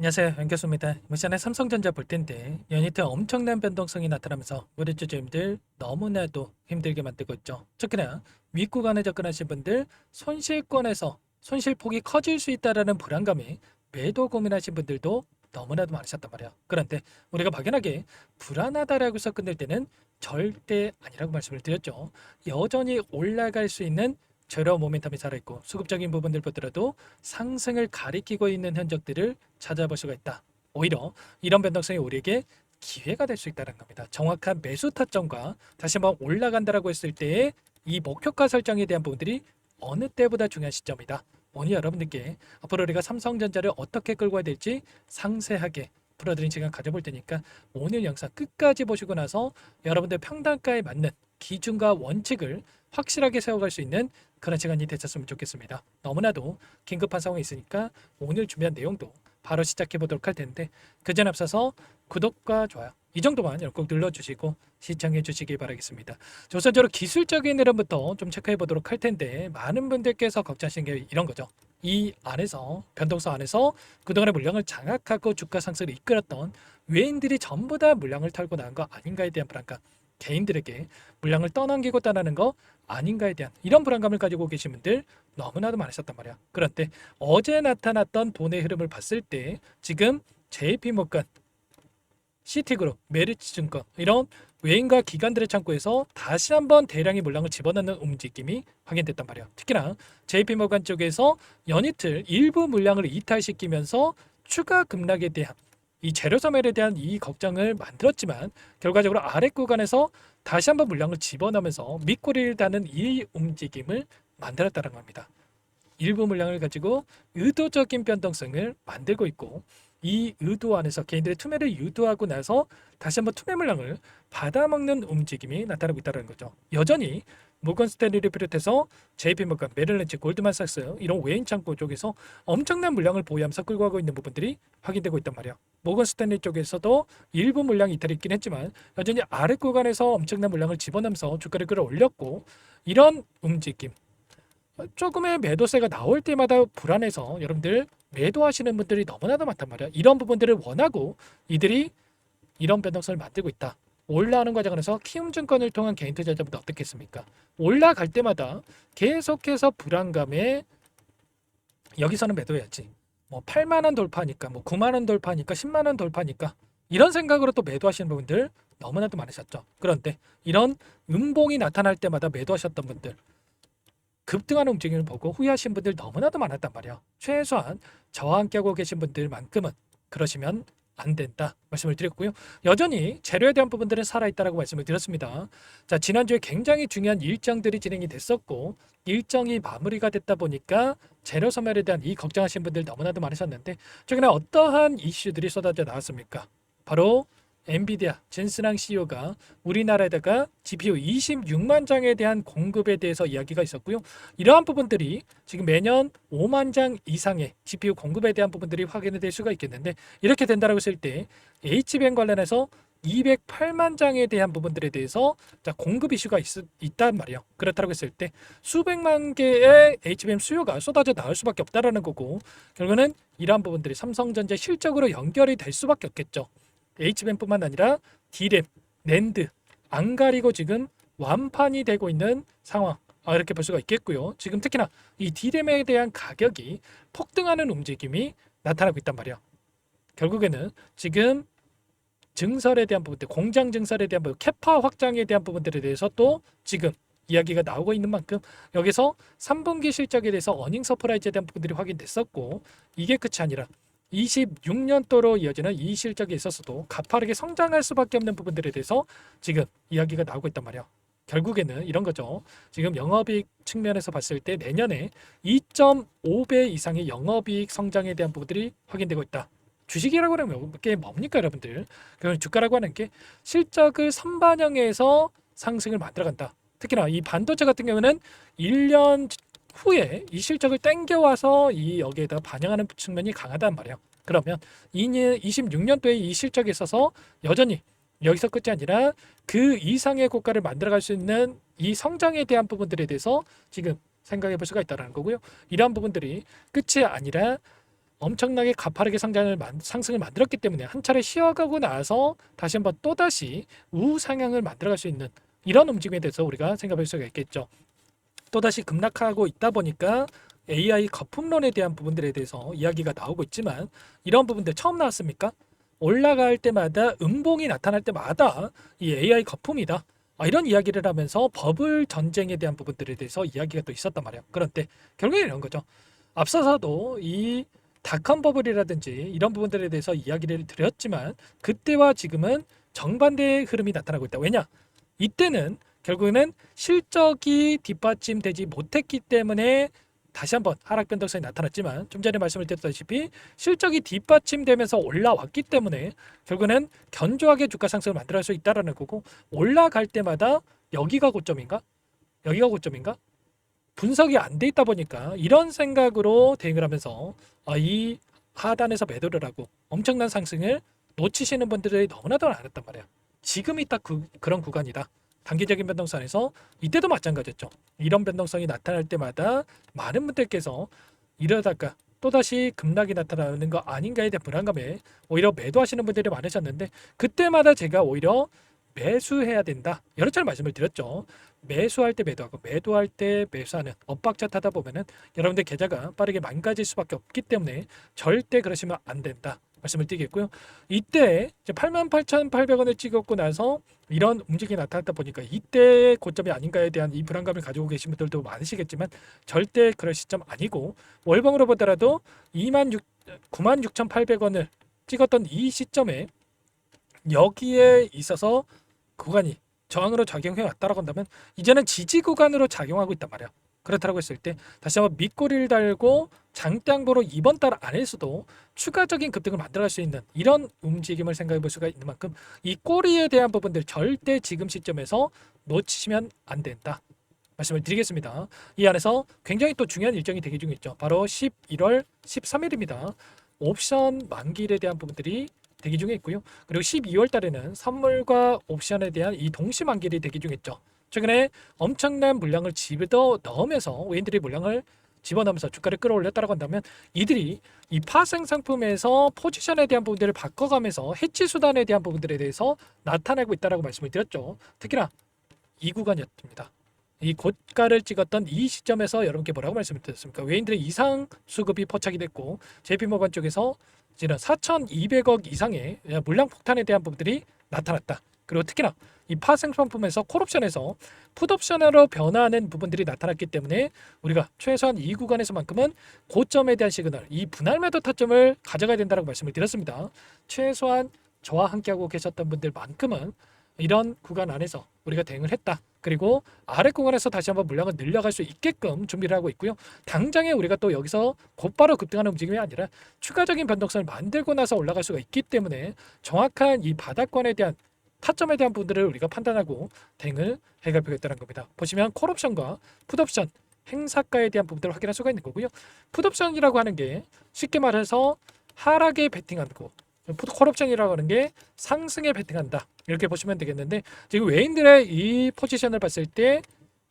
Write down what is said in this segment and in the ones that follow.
안녕하세요. 연교수입니다. 이번 시간에 삼성전자 볼 텐데 연이트 엄청난 변동성이 나타나면서 우리 주주님들 너무나도 힘들게 만들고 있죠. 특히나 윗구간에 접근하신 분들 손실권에서 손실폭이 커질 수 있다는 불안감에 매도 고민하신 분들도 너무나도 많으셨단 말이야. 그런데 우리가 막연하게 불안하다라고 해서 끝낼 때는 절대 아니라고 말씀을 드렸죠. 여전히 올라갈 수 있는 제로 모멘텀이 살아있고 수급적인 부분들 보더라도 상승을 가리키고 있는 흔적들을 찾아볼 수가 있다. 오히려 이런 변동성이 우리에게 기회가 될 수 있다는 겁니다. 정확한 매수 타점과 다시 한번 올라간다라고 했을 때의 이 목표가 설정에 대한 부분들이 어느 때보다 중요한 시점이다. 오늘 여러분들께 앞으로 우리가 삼성전자를 어떻게 끌고 가야 될지 상세하게 풀어드린 시간 가져볼 테니까 오늘 영상 끝까지 보시고 나서 여러분들 평단가에 맞는 기준과 원칙을 확실하게 세워갈 수 있는 그런 시간이 되셨으면 좋겠습니다. 너무나도 긴급한 상황이 있으니까 오늘 준비한 내용도 바로 시작해 보도록 할 텐데 그전 앞서서 구독과 좋아요 이 정도만 꼭 눌러주시고 시청해 주시기 바라겠습니다. 우선적으로 기술적인 흐름부터 좀 체크해 보도록 할 텐데 많은 분들께서 걱정하시는 게 이런 거죠. 이 안에서 변동성 안에서 그동안의 물량을 장악하고 주가 상승을 이끌었던 외인들이 전부 다 물량을 털고 나간 거 아닌가에 대한 불안감, 개인들에게 물량을 떠넘기고 떠나는 거 아닌가에 대한 이런 불안감을 가지고 계신 분들 너무나도 많으셨단 말이야. 그런데 어제 나타났던 돈의 흐름을 봤을 때 지금 JP모건, 시티그룹, 메리츠증권 이런 외인과 기관들의 창구에서 다시 한번 대량의 물량을 집어넣는 움직임이 확인됐단 말이야. 특히나 JP모건 쪽에서 연이틀 일부 물량을 이탈시키면서 추가 급락에 대한 이 재료 소멸에 대한 이 걱정을 만들었지만 결과적으로 아래 구간에서 다시 한번 물량을 집어넣으면서 밑꼬리를 다는 이 움직임을 만들었다는 겁니다. 일부 물량을 가지고 의도적인 변동성을 만들고 있고 이 의도 안에서 개인들의 투매를 유도하고 나서 다시 한번 투매 물량을 받아먹는 움직임이 나타나고 있다는 거죠. 여전히 모건 스탠리를 비롯해서 JP모건, 메릴린치, 골드만삭스 이런 외인 창구 쪽에서 엄청난 물량을 보유하면서 끌고 가고 있는 부분들이 확인되고 있단 말이야. 모건 스탠리 쪽에서도 일부 물량 이탈이 있긴 했지만 여전히 아래 구간에서 엄청난 물량을 집어넣으면서 주가를 끌어올렸고 이런 움직임 조금의 매도세가 나올 때마다 불안해서 여러분들 매도하시는 분들이 너무나도 많단 말이야. 이런 부분들을 원하고 이들이 이런 변동성을 만들고 있다. 올라오는 과정에서 키움증권을 통한 개인 투자자분들 어떻겠습니까? 올라갈 때마다 계속해서 불안감에 여기서는 매도해야지. 뭐 8만 원 돌파니까 뭐 9만 원 돌파니까 10만 원 돌파니까 이런 생각으로 또 매도하시는 분들 너무나도 많으셨죠. 그런데 이런 음봉이 나타날 때마다 매도하셨던 분들 급등하는 움직임을 보고 후회하신 분들 너무나도 많았단 말이야. 최소한 저와 함께하고 계신 분들만큼은 그러시면 안 된다 말씀을 드렸고요. 여전히 재료에 대한 부분들은 살아있다라고 말씀을 드렸습니다. 자, 지난주에 굉장히 중요한 일정들이 진행이 됐었고 일정이 마무리가 됐다 보니까 재료 소멸에 대한 이 걱정하신 분들 너무나도 많으셨는데 최근에 어떠한 이슈들이 쏟아져 나왔습니까? 바로 엔비디아 젠스랑 CEO가 우리나라에다가 GPU 26만 장에 대한 공급에 대해서 이야기가 있었고요. 이러한 부분들이 지금 매년 5만 장 이상의 GPU 공급에 대한 부분들이 확인이 될 수가 있겠는데 이렇게 된다고 했을 때 HBM 관련해서 208만 장에 대한 부분들에 대해서 공급 이슈가 있단 말이에요. 그렇다고 했을 때 수백만 개의 HBM 수요가 쏟아져 나올 수밖에 없다라는 거고 결국은 이러한 부분들이 삼성전자 실적으로 연결이 될 수밖에 없겠죠. HBM뿐만 아니라 D램, 낸드 안 가리고 지금 완판이 되고 있는 상황 이렇게 볼 수가 있겠고요. 지금 특히나 이 D램에 대한 가격이 폭등하는 움직임이 나타나고 있단 말이야. 결국에는 지금 증설에 대한 부분들, 공장 증설에 대한 부분, 캐파 확장에 대한 부분들에 대해서 또 지금 이야기가 나오고 있는 만큼 여기서 3분기 실적에 대해서 어닝 서프라이즈에 대한 부분들이 확인됐었고 이게 끝이 아니라 26년도로 이어지는 이 실적에 있어서도 가파르게 성장할 수밖에 없는 부분들에 대해서 지금 이야기가 나오고 있단 말이야. 결국에는 이런 거죠. 지금 영업이익 측면에서 봤을 때 내년에 2.5배 이상의 영업이익 성장에 대한 부분들이 확인되고 있다. 주식이라고 하면 이게 뭡니까 여러분들? 그건 주가라고 하는 게 실적을 선반영해서 상승을 만들어간다. 특히나 이 반도체 같은 경우는 1년 후에 이 실적을 땡겨와서 이 여기에다 반영하는 측면이 강하단 말이에요. 그러면 26년도에 이 실적에 있어서 여전히 여기서 끝이 아니라 그 이상의 고가를 만들어갈 수 있는 이 성장에 대한 부분들에 대해서 지금 생각해 볼 수가 있다는 거고요. 이러한 부분들이 끝이 아니라 엄청나게 가파르게 상승을 만들었기 때문에 한 차례 쉬어가고 나서 다시 한번 또다시 우상향을 만들어갈 수 있는 이런 움직임에 대해서 우리가 생각할 수가 있겠죠. 또다시 급락하고 있다 보니까 AI 거품론에 대한 부분들에 대해서 이야기가 나오고 있지만 이런 부분들 처음 나왔습니까? 올라갈 때마다 음봉이 나타날 때마다 이 AI 거품이다. 이런 이야기를 하면서 버블 전쟁에 대한 부분들에 대해서 이야기가 또 있었단 말이에요. 그런데 결국에 이런 거죠. 앞서서도 이 닷컴 버블이라든지 이런 부분들에 대해서 이야기를 드렸지만 그때와 지금은 정반대의 흐름이 나타나고 있다. 왜냐? 이때는 결국에는 실적이 뒷받침되지 못했기 때문에 다시 한번 하락 변동성이 나타났지만 좀 전에 말씀을 드렸다시피 실적이 뒷받침되면서 올라왔기 때문에 결국에는 견조하게 주가 상승을 만들어낼 수 있다는 거고 올라갈 때마다 여기가 고점인가? 여기가 고점인가? 분석이 안 돼 있다 보니까 이런 생각으로 대응을 하면서 이 하단에서 매도를 하고 엄청난 상승을 놓치시는 분들이 너무나도 많았단 말이에요. 지금이 딱 그런 구간이다. 단기적인 변동선에서 이때도 마찬가지였죠. 이런 변동성이 나타날 때마다 많은 분들께서 이러다가 또다시 급락이 나타나는 거 아닌가에 대한 불안감에 오히려 매도하시는 분들이 많으셨는데 그때마다 제가 오히려 매수해야 된다. 여러 차례 말씀을 드렸죠. 매수할 때 매도하고 매도할 때 매수하는 엇박자 타다 보면은 여러분들 계좌가 빠르게 망가질 수밖에 없기 때문에 절대 그러시면 안 된다. 말씀을 드리겠고요. 이때 88,800원을 찍었고 나서 이런 움직임이 나타났다 보니까 이때의 고점이 아닌가에 대한 이 불안감을 가지고 계신 분들도 많으시겠지만 절대 그럴 시점 아니고 월봉으로 보더라도 96,800원을 찍었던 이 시점에 여기에 있어서 구간이 저항으로 작용해 왔다라고 한다면 이제는 지지 구간으로 작용하고 있단 말이야. 그렇다고 했을 때 다시 한번 밑꼬리를 달고 장대항보로 이번 달 안에서도 추가적인 급등을 만들어갈 수 있는 이런 움직임을 생각해 볼 수가 있는 만큼 이 꼬리에 대한 부분들 절대 지금 시점에서 놓치시면 안 된다. 말씀을 드리겠습니다. 이 안에서 굉장히 또 중요한 일정이 대기 중에 있죠. 바로 11월 13일입니다. 옵션 만기일에 대한 부분들이 대기 중에 있고요. 그리고 12월 달에는 선물과 옵션에 대한 이 동시 만기일이 대기 중에 있죠. 최근에 엄청난 물량을 집어 넣으면서 외인들이 물량을 집어넣으면서 주가를 끌어올렸다고 한다면 이들이 이 파생 상품에서 포지션에 대한 부분들을 바꿔가면서 해치 수단에 대한 부분들에 대해서 나타나고 있다고 말씀을 드렸죠. 특히나 이 구간이었습니다. 이 고가를 찍었던 이 시점에서 여러분께 뭐라고 말씀을 드렸습니까? 외인들의 이상 수급이 포착이 됐고 JP모건 쪽에서 이런 4,200억 이상의 물량 폭탄에 대한 부분들이 나타났다. 그리고 특히나 이 파생 상품에서 콜옵션에서 풋옵션으로 변화하는 부분들이 나타났기 때문에 우리가 최소한 이 구간에서만큼은 고점에 대한 시그널, 이 분할 매도 타점을 가져가야 된다고 말씀을 드렸습니다. 최소한 저와 함께하고 계셨던 분들만큼은 이런 구간 안에서 우리가 대응을 했다. 그리고 아래 구간에서 다시 한번 물량을 늘려갈 수 있게끔 준비를 하고 있고요. 당장에 우리가 또 여기서 곧바로 급등하는 움직임이 아니라 추가적인 변동성을 만들고 나서 올라갈 수가 있기 때문에 정확한 이 바닥권에 대한 타점에 대한 부분들을 우리가 판단하고 대응을 해갈 필요가 있다는 겁니다. 보시면 콜옵션과 풋옵션 행사가에 대한 부분들을 확인할 수가 있는 거고요. 풋옵션이라고 하는 게 쉽게 말해서 하락에 베팅하고 콜옵션이라고 하는 게 상승에 베팅한다. 이렇게 보시면 되겠는데 지금 외인들의 이 포지션을 봤을 때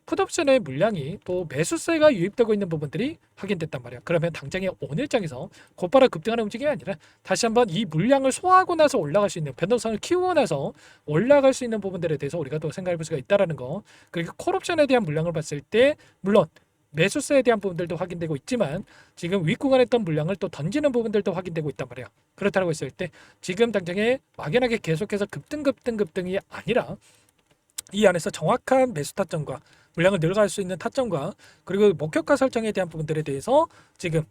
풋옵션의 물량이 또 매수세가 유입되고 있는 부분들이 확인됐단 말이야. 그러면 당장에 오늘장에서 곧바로 급등하는 움직임이 아니라 다시 한번 이 물량을 소화하고 나서 올라갈 수 있는 변동성을 키우고 나서 올라갈 수 있는 부분들에 대해서 우리가 또 생각해 볼 수가 있다라는 거. 그리고 콜옵션에 대한 물량을 봤을 때 물론 매수세에 대한 부분들도 확인되고 있지만 지금 윗구간에 있던 물량을 또 던지는 부분들도 확인되고 있단 말이야. 그렇다고 했을 때 지금 당장에 막연하게 계속해서 급등이 아니라 이 안에서 정확한 매수 타점과 물량을 늘어갈 수 있는 타점과 그리고 목표가 설정에 대한 부분들에 대해서 지금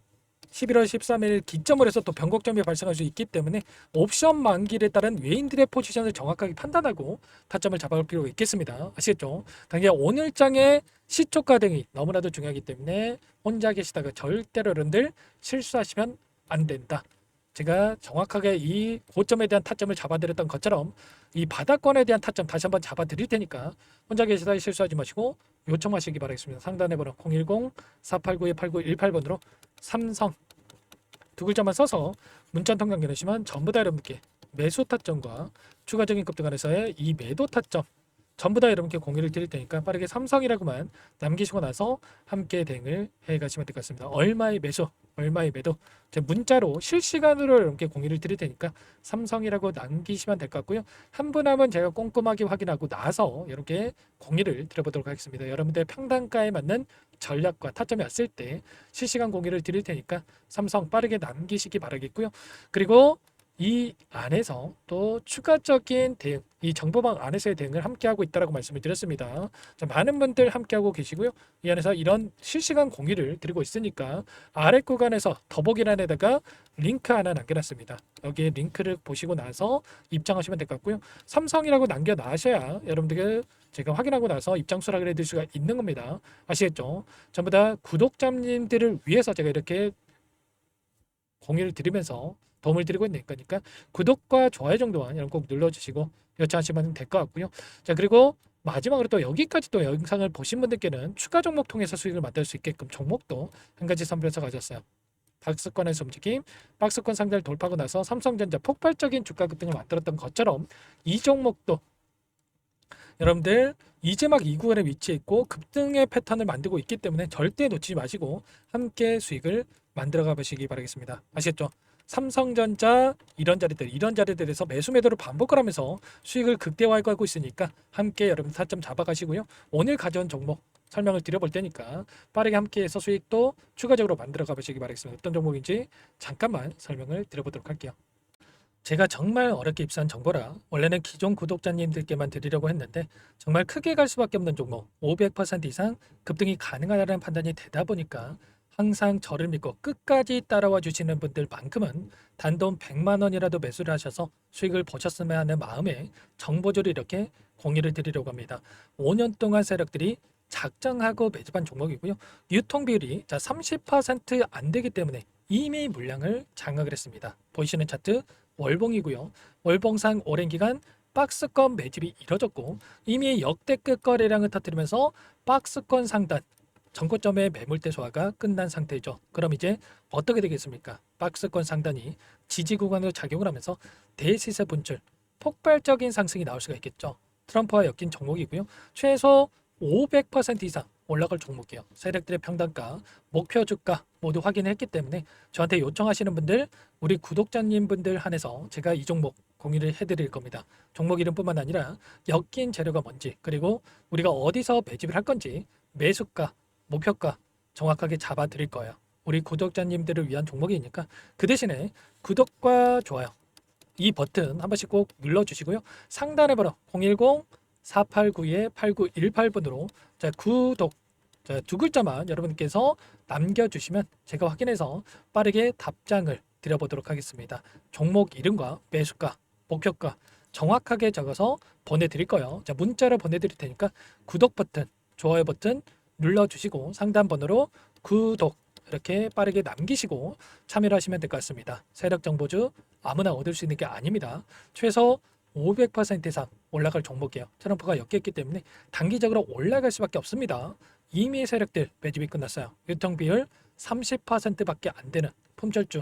11월 13일 기점으로 해서 또 변곡점이 발생할 수 있기 때문에 옵션 만기일에 따른 외인들의 포지션을 정확하게 판단하고 타점을 잡아볼 필요가 있겠습니다. 아시겠죠? 당장 오늘장의 시초가 등이 너무나도 중요하기 때문에 혼자 계시다가 절대로 여러분들 실수하시면 안 된다. 제가 정확하게 이 고점에 대한 타점을 잡아드렸던 것처럼 이 바닥권에 대한 타점 다시 한번 잡아드릴 테니까 혼자 계시다 실수하지 마시고 요청하시기 바라겠습니다. 상단에 번호 010-489-8918번으로 삼성 두 글자만 써서 문자 통장 보내시면 전부 다 여러분께 매수 타점과 추가적인 급등 안에서의 이 매도 타점 전부 다 여러분께 공유를 드릴 테니까 빠르게 삼성이라고만 남기시고 나서 함께 대응을 해 가시면 될 것 같습니다. 얼마의 매수, 얼마의 매도, 제 문자로 실시간으로 여러분께 공유를 드릴 테니까 삼성이라고 남기시면 될 것 같고요. 한 분 한 분 제가 꼼꼼하게 확인하고 나서 이렇게 공유를 드려보도록 하겠습니다. 여러분들 평단가에 맞는 전략과 타점이 왔을 때 실시간 공유를 드릴 테니까 삼성 빠르게 남기시기 바라겠고요. 그리고 이 안에서 또 추가적인 대응, 이 정보방 안에서의 대응을 함께하고 있다라고 말씀을 드렸습니다. 자, 많은 분들 함께하고 계시고요. 이 안에서 이런 실시간 공유를 드리고 있으니까 아래 구간에서 더보기란에다가 링크 하나 남겨놨습니다. 여기에 링크를 보시고 나서 입장하시면 될 것 같고요. 삼성이라고 남겨놔셔야 여러분들 제가 확인하고 나서 입장 수락을 해드릴 수가 있는 겁니다. 아시겠죠? 전부 다 구독자님들을 위해서 제가 이렇게 공유를 드리면서 도움을 드리고 있는 거니까 구독과 좋아요 정도만 여러분 꼭 눌러주시고 요청하시면 될 것 같고요. 자, 그리고 마지막으로 또 여기까지 또 영상을 보신 분들께는 추가 종목 통해서 수익을 만들 수 있게끔 종목도 한 가지 선별해서 가졌어요. 박스권에서 움직임, 박스권 상단을 돌파하고 나서 삼성전자 폭발적인 주가 급등을 만들었던 것처럼 이 종목도 여러분들 이제막 이 구간에 위치해 있고 급등의 패턴을 만들고 있기 때문에 절대 놓치지 마시고 함께 수익을 만들어 가보시기 바라겠습니다. 아시겠죠? 삼성전자 이런 자리들에서 매수 매도를 반복을 하면서 수익을 극대화하고 있으니까 함께 여러분 타점 잡아가시고요. 오늘 가져온 종목 설명을 드려볼 테니까 빠르게 함께해서 수익도 추가적으로 만들어 가보시기 바라겠습니다. 어떤 종목인지 잠깐만 설명을 드려보도록 할게요. 제가 정말 어렵게 입수한 정보라 원래는 기존 구독자님들께만 드리려고 했는데 정말 크게 갈 수밖에 없는 종목 500% 이상 급등이 가능하다는 판단이 되다 보니까 항상 저를 믿고 끝까지 따라와 주시는 분들만큼은 단돈 100만 원이라도 매수를 하셔서 수익을 보셨으면 하는 마음에 정보조를 이렇게 공유를 드리려고 합니다. 5년 동안 세력들이 작정하고 매집한 종목이고요. 유통 비율이 30%안 되기 때문에 이미 물량을 장악을 했습니다. 보이시는 차트 월봉이고요. 월봉상 오랜 기간 박스권 매집이 이뤄졌고 이미 역대급 거래량을 터뜨리면서 박스권 상단 전고점의 매물대 소화가 끝난 상태죠. 그럼 이제 어떻게 되겠습니까? 박스권 상단이 지지 구간으로 작용을 하면서 대시세 분출, 폭발적인 상승이 나올 수가 있겠죠. 트럼프와 엮인 종목이고요. 최소 500% 이상 올라갈 종목이에요. 세력들의 평단가, 목표 주가 모두 확인했기 때문에 저한테 요청하시는 분들, 우리 구독자님 분들 한해서 제가 이 종목 공유를 해드릴 겁니다. 종목 이름뿐만 아니라 엮인 재료가 뭔지, 그리고 우리가 어디서 매집을 할 건지, 매수가, 목표가 정확하게 잡아 드릴 거예요. 우리 구독자님들을 위한 종목이니까 그 대신에 구독과 좋아요 이 버튼 한 번씩 꼭 눌러주시고요. 상단에 번호 010-489-8918번으로 구독 두 글자만 여러분께서 남겨주시면 제가 확인해서 빠르게 답장을 드려보도록 하겠습니다. 종목 이름과 매수가, 목표가 정확하게 적어서 보내드릴 거예요. 문자로 보내드릴 테니까 구독 버튼, 좋아요 버튼 눌러주시고 상단 번호로 구독 이렇게 빠르게 남기시고 참여를 하시면 될 것 같습니다. 세력 정보주 아무나 얻을 수 있는 게 아닙니다. 최소 500% 이상 올라갈 종목이에요. 트럼프가 엮였기 때문에 단기적으로 올라갈 수밖에 없습니다. 이미 세력들 매집이 끝났어요. 유통 비율 30%밖에 안 되는 품절주.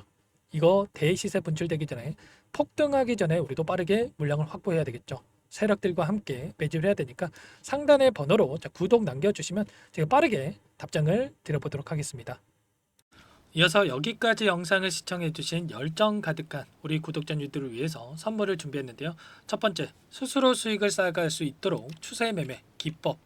이거 대시세 분출되기 전에 폭등하기 전에 우리도 빠르게 물량을 확보해야 되겠죠. 세력들과 함께 매집을 해야 되니까 상단의 번호로 구독 남겨주시면 제가 빠르게 답장을 드려보도록 하겠습니다. 이어서 여기까지 영상을 시청해주신 열정 가득한 우리 구독자님들을 위해서 선물을 준비했는데요. 첫 번째, 스스로 수익을 쌓아갈 수 있도록 추세 매매 기법,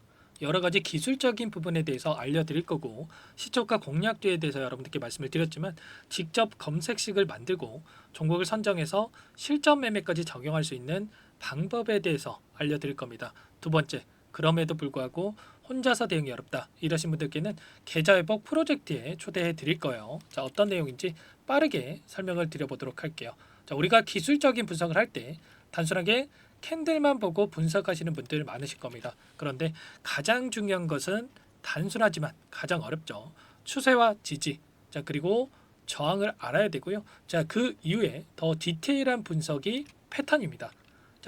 여러 가지 기술적인 부분에 대해서 알려드릴 거고 시초가 공략도에 대해서 여러분들께 말씀을 드렸지만 직접 검색식을 만들고 종목을 선정해서 실전 매매까지 적용할 수 있는 방법에 대해서 알려드릴 겁니다. 두 번째, 그럼에도 불구하고 혼자서 대응이 어렵다 이러신 분들께는 계좌회복 프로젝트에 초대해 드릴 거예요. 어떤 내용인지 빠르게 설명을 드려보도록 할게요. 우리가 기술적인 분석을 할 때 단순하게 캔들만 보고 분석하시는 분들 많으실 겁니다. 그런데 가장 중요한 것은 단순하지만 가장 어렵죠. 추세와 지지, 그리고 저항을 알아야 되고요. 그 이후에 더 디테일한 분석이 패턴입니다.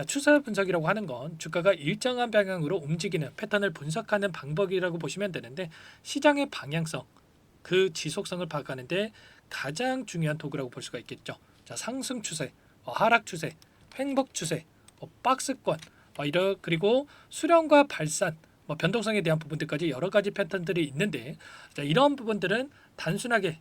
추세 분석이라고 하는 건 주가가 일정한 방향으로 움직이는 패턴을 분석하는 방법이라고 보시면 되는데 시장의 방향성, 그 지속성을 파악하는데 가장 중요한 도구라고 볼 수가 있겠죠. 상승 추세, 하락 추세, 횡복 추세, 박스권 그리고 수령과 발산, 변동성에 대한 부분들까지 여러 가지 패턴들이 있는데, 자, 이런 부분들은 단순하게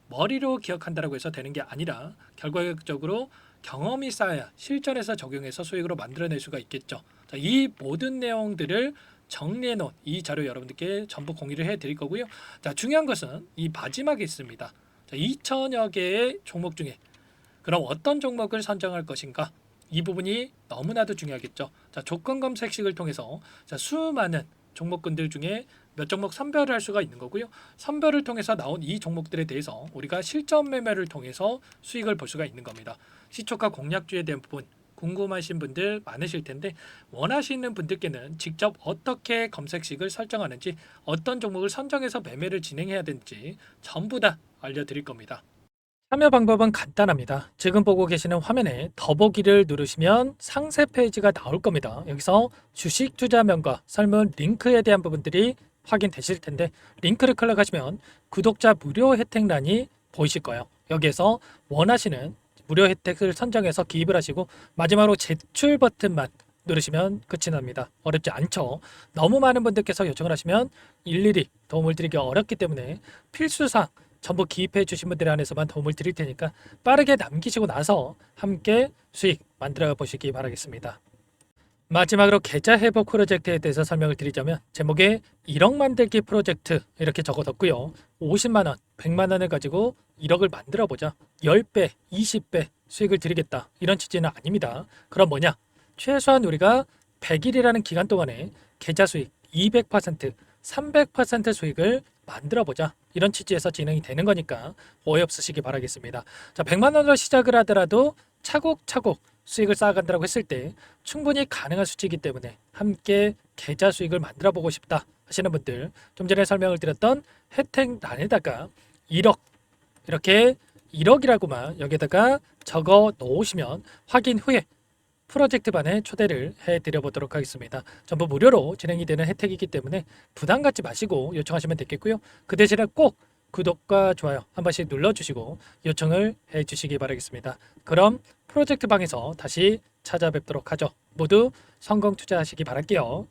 머리로 기억한다라고 해서 되는 게 아니라 결과적으로 경험이 쌓아야 실전에서 적용해서 수익으로 만들어낼 수가 있겠죠. 자, 이 모든 내용들을 정리해 놓은 이 자료 여러분들께 전부 공유를 해 드릴 거고요. 자, 중요한 것은 이 마지막에 있습니다. 자, 2천여 개의 종목 중에 그럼 어떤 종목을 선정할 것인가? 이 부분이 너무나도 중요하겠죠. 자, 조건 검색식을 통해서 자, 수많은 종목군들 중에 몇 종목 선별을 할 수가 있는 거고요. 선별을 통해서 나온 이 종목들에 대해서 우리가 실전 매매를 통해서 수익을 볼 수가 있는 겁니다. 시초가 공략주에 대한 부분 궁금하신 분들 많으실 텐데, 원하시는 분들께는 직접 어떻게 검색식을 설정하는지, 어떤 종목을 선정해서 매매를 진행해야 되는지 전부 다 알려드릴 겁니다. 참여 방법은 간단합니다. 지금 보고 계시는 화면에 더보기를 누르시면 상세 페이지가 나올 겁니다. 여기서 주식 투자명과 설문 링크에 대한 부분들이 확인되실 텐데, 링크를 클릭하시면 구독자 무료 혜택란이 보이실 거예요. 여기에서 원하시는 무료 혜택을 선정해서 기입을 하시고 마지막으로 제출 버튼만 누르시면 끝이 납니다. 어렵지 않죠? 너무 많은 분들께서 요청을 하시면 일일이 도움을 드리기 어렵기 때문에 필수사항 전부 기입해 주신 분들 안에서만 도움을 드릴 테니까 빠르게 남기시고 나서 함께 수익 만들어 보시기 바라겠습니다. 마지막으로 계좌 회복 프로젝트에 대해서 설명을 드리자면, 제목에 1억 만들기 프로젝트 이렇게 적어뒀고요. 50만 원, 100만 원을 가지고 1억을 만들어 보자. 10배, 20배 수익을 드리겠다. 이런 취지는 아닙니다. 그럼 뭐냐? 최소한 우리가 100일이라는 기간 동안에 계좌 수익 200%, 300% 수익을 만들어 보자. 이런 취지에서 진행이 되는 거니까 오해 없으시기 바라겠습니다. 자, 100만 원으로 시작을 하더라도 차곡차곡 수익을 쌓아간다고 했을 때 충분히 가능한 수치이기 때문에 함께 계좌 수익을 만들어 보고 싶다 하시는 분들, 좀 전에 설명을 드렸던 혜택란에다가 1억, 이렇게 1억이라고만 여기다가 적어 놓으시면 확인 후에 프로젝트반에 초대를 해드려 보도록 하겠습니다. 전부 무료로 진행이 되는 혜택이기 때문에 부담 갖지 마시고 요청하시면 되겠고요. 그 대신에 꼭 구독과 좋아요 한 번씩 눌러주시고 요청을 해주시기 바라겠습니다. 그럼 프로젝트 방에서 다시 찾아뵙도록 하죠. 모두 성공 투자하시기 바랄게요.